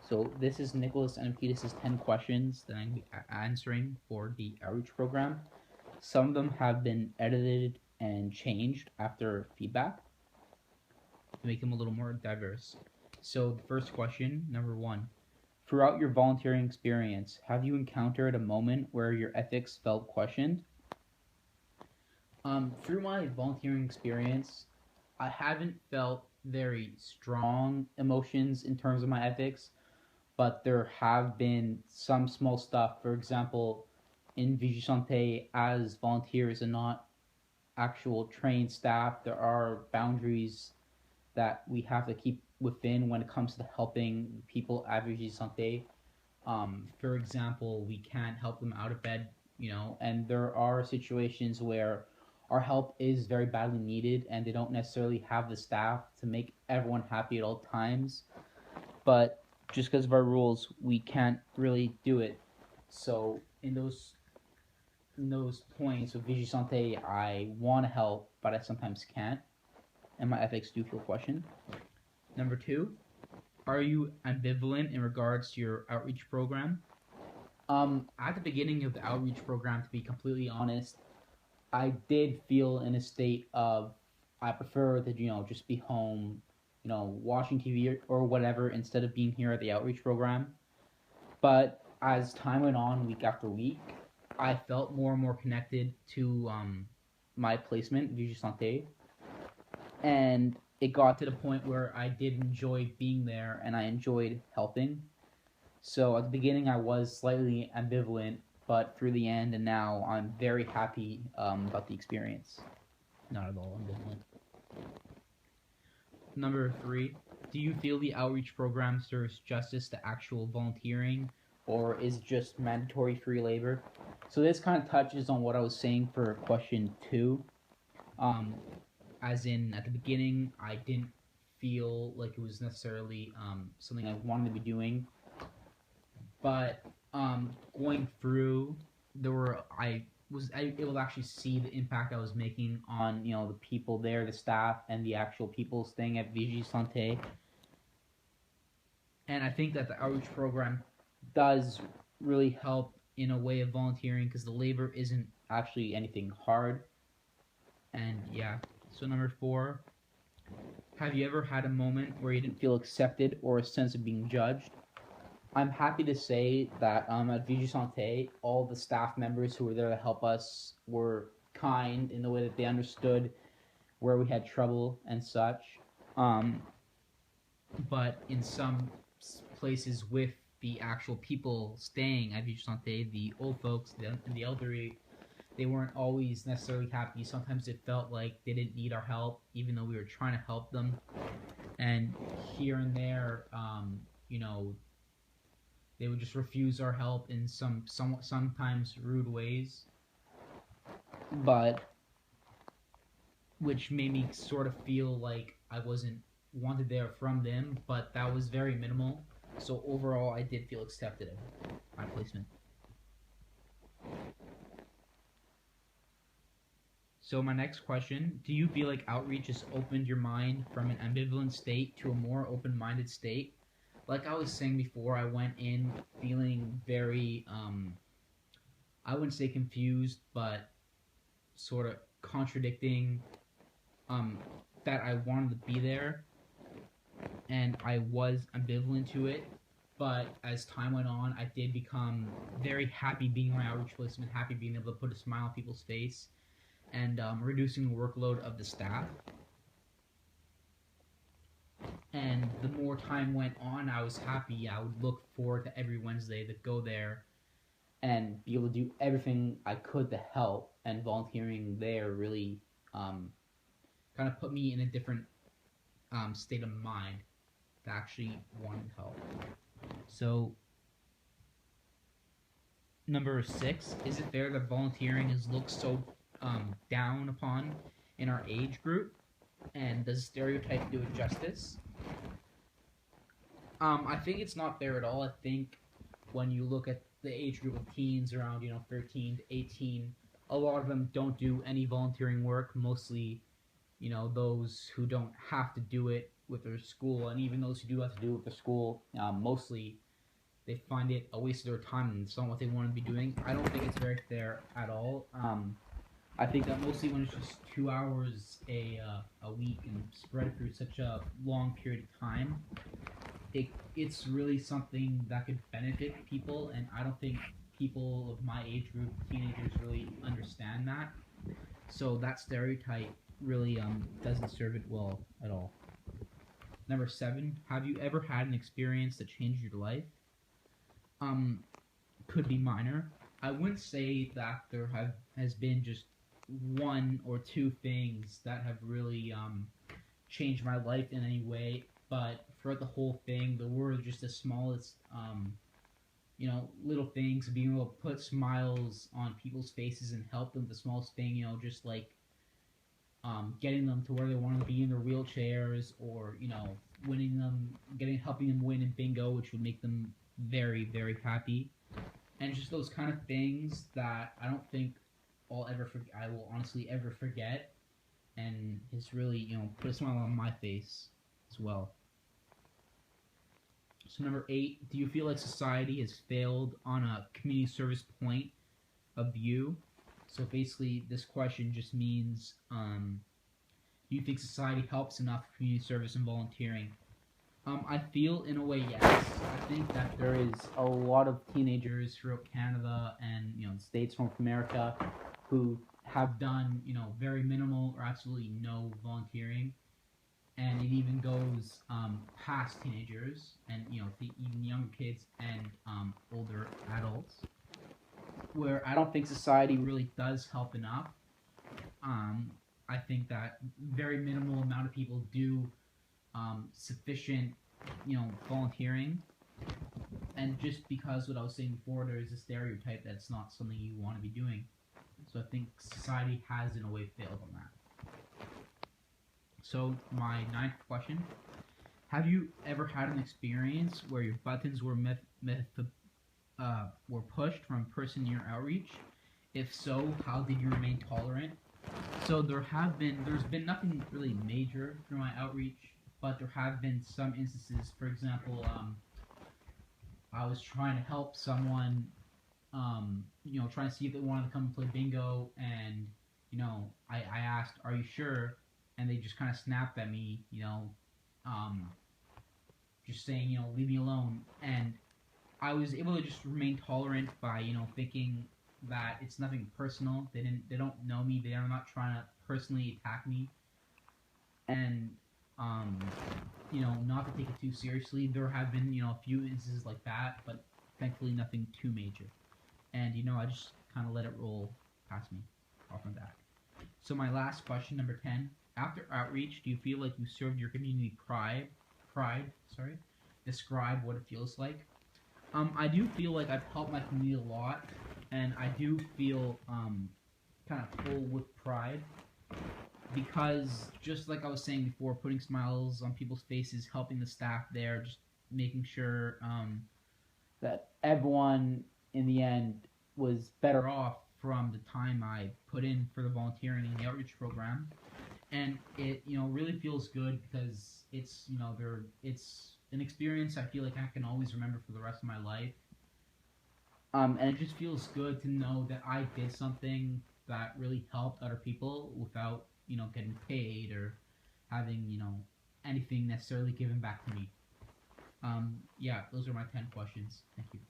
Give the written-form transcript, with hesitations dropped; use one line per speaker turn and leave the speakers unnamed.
So this is Nicholas and Peter's 10 questions that I'm answering for the outreach program. Some of them have been edited and changed after feedback to make them a little more diverse. So the first question, number one. Throughout your volunteering experience, have you encountered a moment where your ethics felt questioned? Through my volunteering experience, I haven't felt very strong emotions in terms of my ethics, but there have been some small stuff. For example, in Vigilante, as volunteers and not actual trained staff, there are boundaries that we have to keep within when it comes to helping people at Vigilante. For example, we can't help them out of bed, and there are situations where our help is very badly needed and they don't necessarily have the staff to make everyone happy at all times. But just because of our rules, we can't really do it. So in those points with Vigilante, I want to help, but I sometimes can't, and my ethics do feel questioned. Number two, are you ambivalent in regards to your outreach program? At the beginning of the outreach program, to be completely honest, I did feel in a state of I prefer to just be home, watching TV or whatever instead of being here at the outreach program. But as time went on, week after week, I felt more and more connected to my placement, Vigilante, and it got to the point where I did enjoy being there and I enjoyed helping. So at the beginning, I was slightly ambivalent, but through the end and now, I'm very happy about the experience. Not at all ambivalent. Number three, do you feel the outreach program serves justice to actual volunteering, or is it just mandatory free labor? So this kind of touches on what I was saying for question two. Um, as in, at the beginning, I didn't feel like it was necessarily something I wanted to be doing, but going through, there were I was able to actually see the impact I was making on the people there, the staff, and the actual people staying at Vigilante. And I think that the outreach program does really help in a way of volunteering because the labor isn't actually anything hard. And yeah, so number four, have you ever had a moment where you didn't feel accepted or a sense of being judged? I'm happy to say that at Vigilante, all the staff members who were there to help us were kind in the way that they understood where we had trouble and such. Um, but in some places with the actual people staying at Vigilante, the old folks, the elderly, they weren't always necessarily happy. Sometimes it felt like they didn't need our help, even though we were trying to help them. And here and there, they would just refuse our help in sometimes rude ways, but which made me sort of feel like I wasn't wanted there from them, but that was very minimal. So overall, I did feel accepted at my placement. So my next question, do you feel like outreach has opened your mind from an ambivalent state to a more open-minded state? Like I was saying before, I went in feeling very, I wouldn't say confused, but sort of contradicting that I wanted to be there, and I was ambivalent to it. But as time went on, I did become very happy being in my outreach placement, happy being able to put a smile on people's face, and reducing the workload of the staff. And the more time went on, I was happy. I would look forward to every Wednesday to go there and be able to do everything I could to help. And volunteering there really kind of put me in a different state of mind to actually want to help. So, number six, is it fair that volunteering is looked so down upon in our age group? And does stereotype do it justice? I think it's not fair at all. I think when you look at the age group of teens around 13 to 18, a lot of them don't do any volunteering work. Mostly, those who don't have to do it with their school, and even those who do have to do with their school, mostly they find it a waste of their time and it's not what they want to be doing. I don't think it's very fair at all. I think that mostly when it's just 2 hours a week and spread through such a long period of time, it's really something that could benefit people, and I don't think people of my age group, teenagers, really understand that. So that stereotype really doesn't serve it well at all. Number 7, have you ever had an experience that changed your life? Could be minor. I wouldn't say that there has been just one or two things that have really changed my life in any way, but throughout the whole thing, there were just the smallest, little things, being able to put smiles on people's faces and help them. The smallest thing, just like getting them to where they want to be in their wheelchairs, or helping them win in bingo, which would make them very, very happy. And just those kind of things that I don't think I will honestly ever forget, and it's really put a smile on my face as well. So number 8, do you feel like society has failed on a community service point of view? So basically, this question just means, do you think society helps enough community service and volunteering? I feel in a way yes. I think that there is a lot of teenagers throughout Canada and the States, North America, who have done very minimal or absolutely no volunteering, and it even goes past teenagers and even younger kids and older adults, where I don't think society really does help enough. I think that very minimal amount of people do sufficient, volunteering, and just because what I was saying before, there is a stereotype that it's not something you want to be doing. So I think society has, in a way, failed on that. So my 9th question: have you ever had an experience where your buttons were were pushed from a person in your outreach? If so, how did you remain tolerant? So there's been nothing really major through my outreach, but there have been some instances. For example, I was trying to help someone, trying to see if they wanted to come and play bingo, and I asked, "Are you sure?" And they just kind of snapped at me, just saying, "Leave me alone." And I was able to just remain tolerant by, thinking that it's nothing personal. They don't know me. They are not trying to personally attack me, and not to take it too seriously. There have been, a few instances like that, but thankfully nothing too major. And, I just kind of let it roll past me off my back. So my last question, number 10. After outreach, do you feel like you served your community pride? Describe what it feels like. I do feel like I've helped my community a lot, and I do feel kind of full with pride, because just like I was saying before, putting smiles on people's faces, helping the staff there, just making sure that everyone in the end was better off from the time I put in for the volunteering and the outreach program. And it really feels good, because it's it's an experience I feel like I can always remember for the rest of my life. And it just feels good to know that I did something that really helped other people without getting paid or having anything necessarily given back to me. Yeah, those are my 10 questions. Thank you.